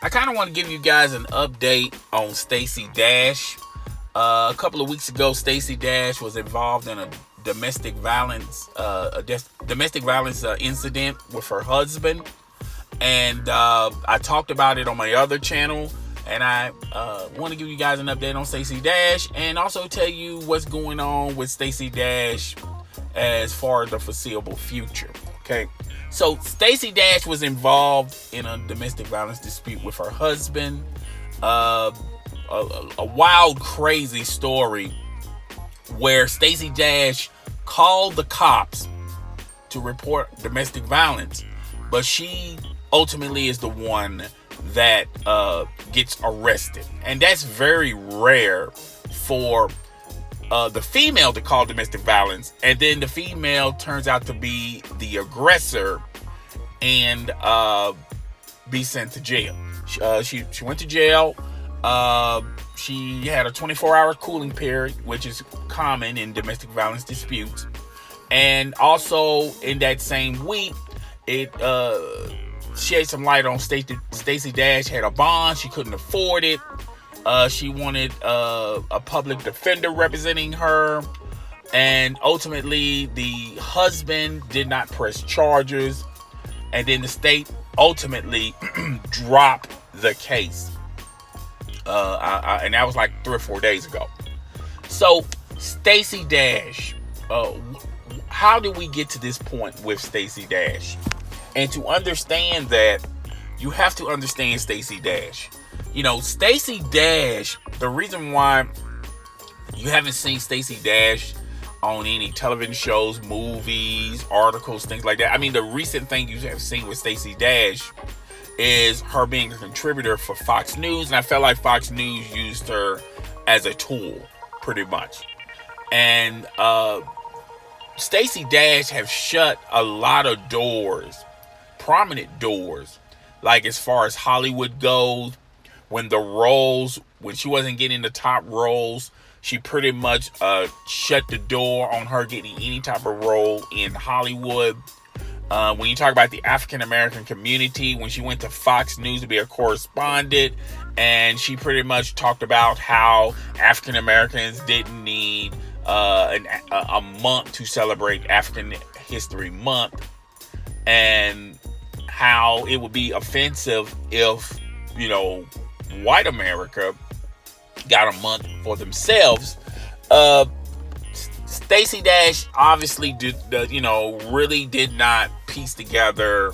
I kind of want to give you guys an update on Stacey Dash. A couple of weeks ago, Stacey Dash was involved in a domestic violence incident with her husband, and I talked about it on my other channel. And I want to give you guys an update on Stacey Dash, and also tell you what's going on with Stacey Dash as far as the foreseeable future. Okay, so Stacey Dash was involved in a domestic violence dispute with her husband. A wild, crazy story where Stacey Dash called the cops to report domestic violence, but she ultimately is the one that gets arrested. And that's very rare for the female to call domestic violence, and then the female turns out to be the aggressor and be sent to jail. She went to jail. She had a 24-hour cooling period, which is common in domestic violence disputes. And also in that same week, it shed some light on Stacey Dash had a bond. She couldn't afford it. She wanted a public defender representing her. And ultimately, the husband did not press charges. And then the state ultimately dropped the case. And that was like 3 or 4 days ago. So, Stacey Dash, how did we get to this point with Stacey Dash? And to understand that, you have to understand Stacey Dash. You know, Stacey Dash, the reason why you haven't seen Stacey Dash on any television shows, movies, articles, things like that. I mean, the recent thing you have seen with Stacey Dash is her being a contributor for Fox News. And I felt like Fox News used her as a tool, pretty much. And Stacey Dash have shut a lot of doors, prominent doors, like as far as Hollywood goes. When she wasn't getting the top roles, she pretty much shut the door on her getting any type of role in Hollywood. When you talk about the African American community, when she went to Fox News to be a correspondent, and she pretty much talked about how African Americans didn't need a month to celebrate African History Month, and how it would be offensive if, you know, white America got a month for themselves. Stacey Dash obviously really did not piece together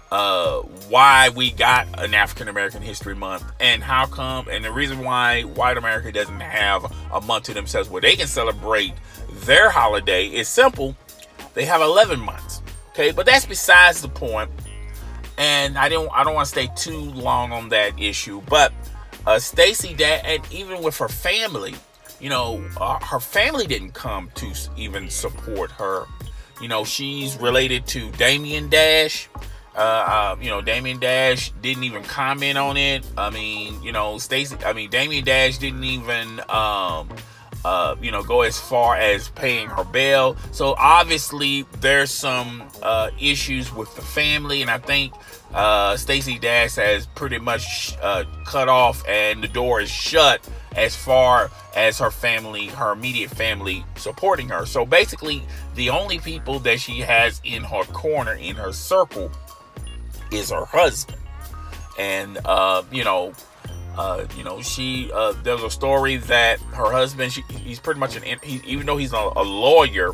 why we got an African American History Month and how come, and the reason why white America doesn't have a month to themselves where they can celebrate their holiday is simple. They have 11 months. Okay, but that's besides the point. And I don't want to stay too long on that issue, but Stacey Dash, and even with her family, you know, her family didn't come to even support her. You know, she's related to Damien Dash. Damien Dash didn't even comment on it. I mean, you know, Damien Dash didn't even, go as far as paying her bail. So obviously there's some issues with the family, and I think Stacey Dash has pretty much cut off, and the door is shut as far as her family, her immediate family, supporting her. So basically, the only people that she has in her corner, in her circle, is her husband. And there's a story that her husband, he's pretty much even though he's a lawyer,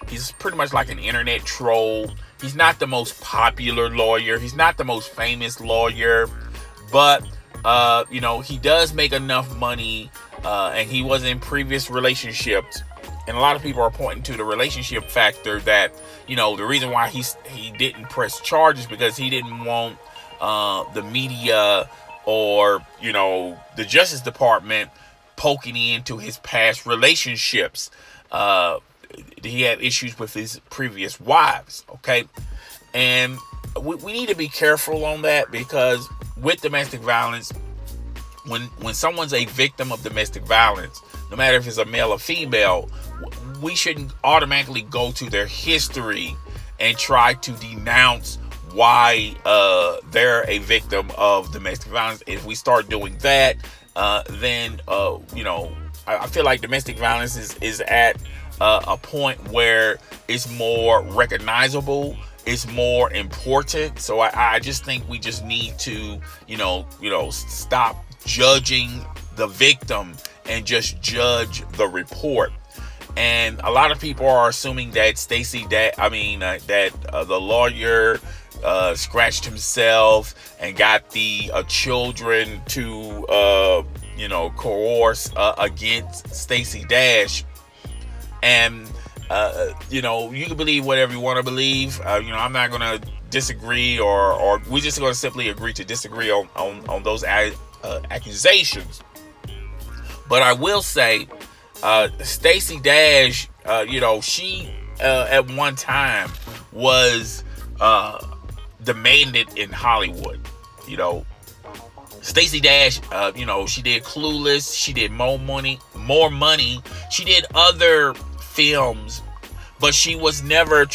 he's pretty much like an internet troll. He's not the most popular lawyer. He's not the most famous lawyer, but he does make enough money, and he was in previous relationships. And a lot of people are pointing to the relationship factor that, the reason why he didn't press charges, because he didn't want the media or, the Justice Department poking into his past relationships. He had issues with his previous wives, okay? And we need to be careful on that, because with domestic violence, when someone's a victim of domestic violence, no matter if it's a male or female, we shouldn't automatically go to their history and try to denounce why they're a victim of domestic violence. If we start doing that, then I feel like domestic violence is at a point where it's more recognizable, it's more important. So I just think we just need to stop judging the victim and just judge the report. And a lot of people are assuming that the lawyer scratched himself and got the children to coerce against Stacey Dash. And you can believe whatever you want to believe. I'm not going to disagree, or we're just going to simply agree to disagree on those accusations. But I will say, Stacey Dash, she at one time was demanded in Hollywood. Stacey Dash, she did Clueless, she did More Money, she did other films, but she was never,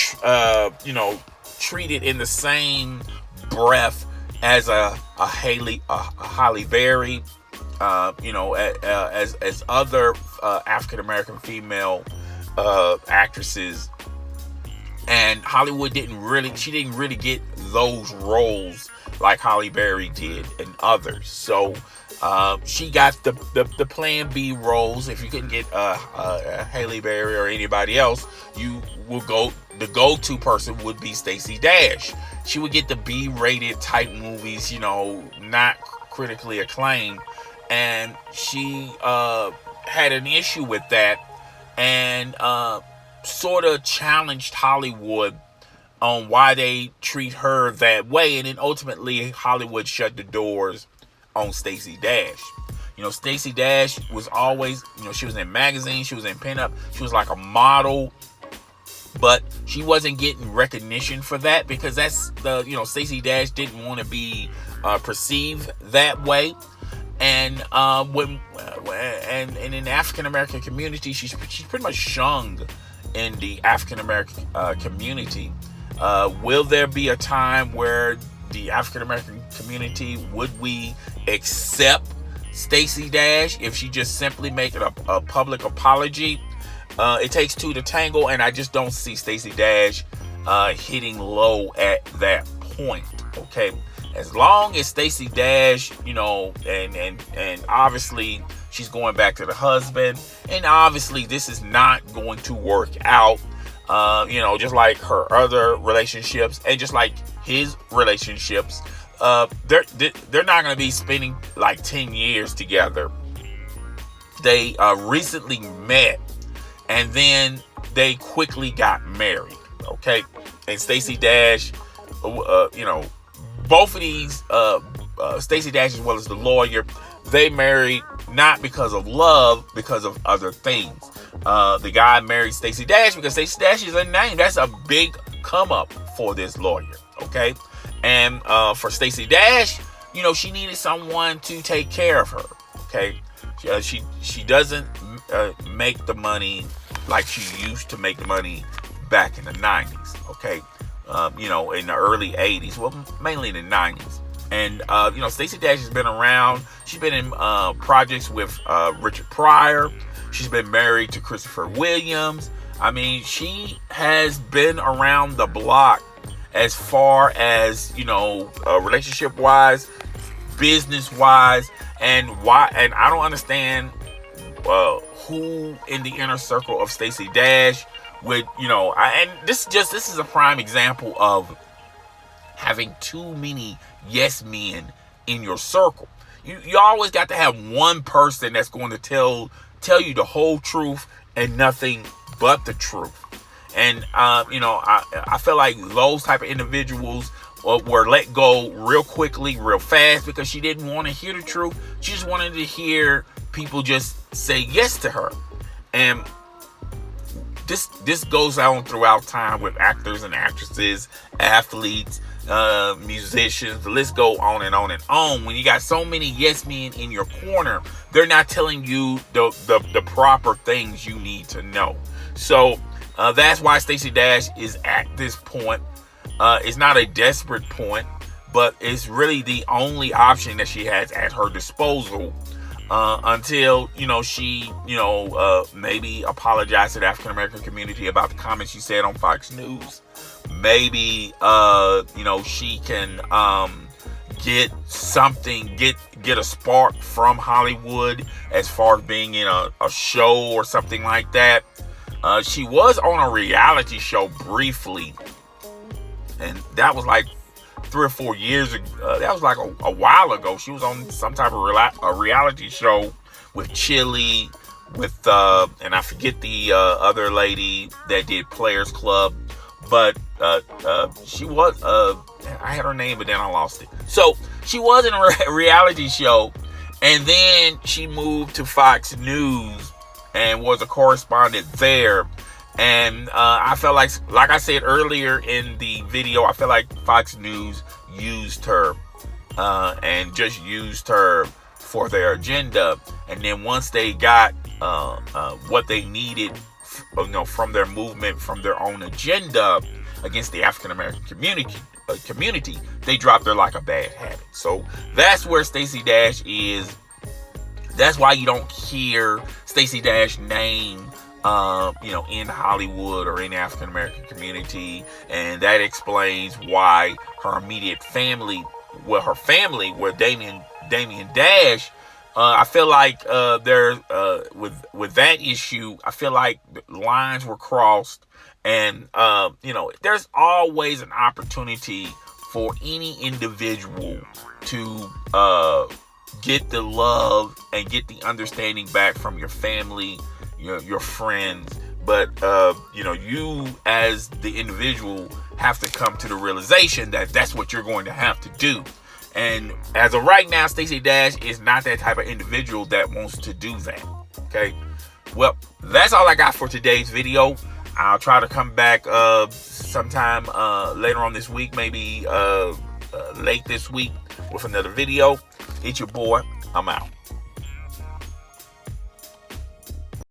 treated in the same breath as a Halle Berry, as other African American female actresses. And Hollywood didn't really get those roles like Halle Berry did and others. So she got the plan B roles. If you couldn't get Halle Berry or anybody else, the go-to person would be Stacey Dash. She would get the B-rated type movies, not critically acclaimed. And she had an issue with that, and sort of challenged Hollywood on why they treat her that way. And then ultimately Hollywood shut the doors on Stacey Dash. Stacey Dash was always, she was in magazines, she was in pinup, she was like a model, but she wasn't getting recognition for that, because that's Stacey Dash didn't want to be perceived that way. And and in the African American community, she's pretty much shunned in the African American community. Will there be a time where the African American community, would we accept Stacey Dash if she just simply make it a public apology? It takes two to tango, and I just don't see Stacey Dash hitting low at that point. Okay, as long as Stacey Dash, and obviously she's going back to the husband, and obviously this is not going to work out. Just like her other relationships, and just like his relationships, they're not going to be spending like 10 years together. They recently met, and then they quickly got married. Okay, and Stacey Dash, both of these, Stacey Dash as well as the lawyer, they married not because of love, because of other things. The guy married Stacey Dash because Stacey Dash is a name. That's a big come up for this lawyer. Okay. And for Stacey Dash, she needed someone to take care of her. Okay. She doesn't make the money like she used to make the money back in the 90s. Okay. In the early 80s. Well, mainly the 90s. And, Stacey Dash has been around. She's been in projects with Richard Pryor. She's been married to Christopher Williams. I mean, she has been around the block as far as, relationship-wise, business-wise, and why. And I don't understand who in the inner circle of Stacey Dash would, and this is a prime example of having too many yes men in your circle. You always got to have one person that's going to tell you the whole truth and nothing but the truth. And I feel like those type of individuals were let go real quickly, real fast, because she didn't want to hear the truth. She just wanted to hear people just say yes to her. And this goes on throughout time with actors and actresses, athletes, musicians. The list go on and on and on. When you got so many yes men in your corner, they're not telling you the proper things you need to know. So that's why Stacey Dash is at this point. It's not a desperate point, but it's really the only option that she has at her disposal until, she, maybe apologize to the African American community about the comments she said on Fox News. Maybe, she can get something, get a spark from Hollywood as far as being in a show or something like that. She was on a reality show briefly, and that was like 3 or 4 years ago. That was like a while ago. She was on some type of a reality show with Chili, with and I forget the other lady that did Players Club, but she was I had her name, but then I lost it. So she was in a reality show, and then she moved to Fox News and was a correspondent there. And I felt like I said earlier in the video, I feel like Fox News used her and just used her for their agenda. And then once they got what they needed, from their movement, from their own agenda against the African American community, they dropped her like a bad habit. So that's where Stacey Dash is. That's why you don't hear Stacey Dash name in Hollywood or in the African American community, and that explains why her immediate family, where Damien Dash, I feel like there's with that issue, I feel like lines were crossed, and there's always an opportunity for any individual to get the love and get the understanding back from your family, your friends, but you as the individual have to come to the realization that that's what you're going to have to do. And as of right now, Stacey Dash is not that type of individual that wants to do that. Okay, well, that's all I got for today's video. I'll try to come back sometime later on this week, maybe late this week, with another video. It's your boy. I'm out.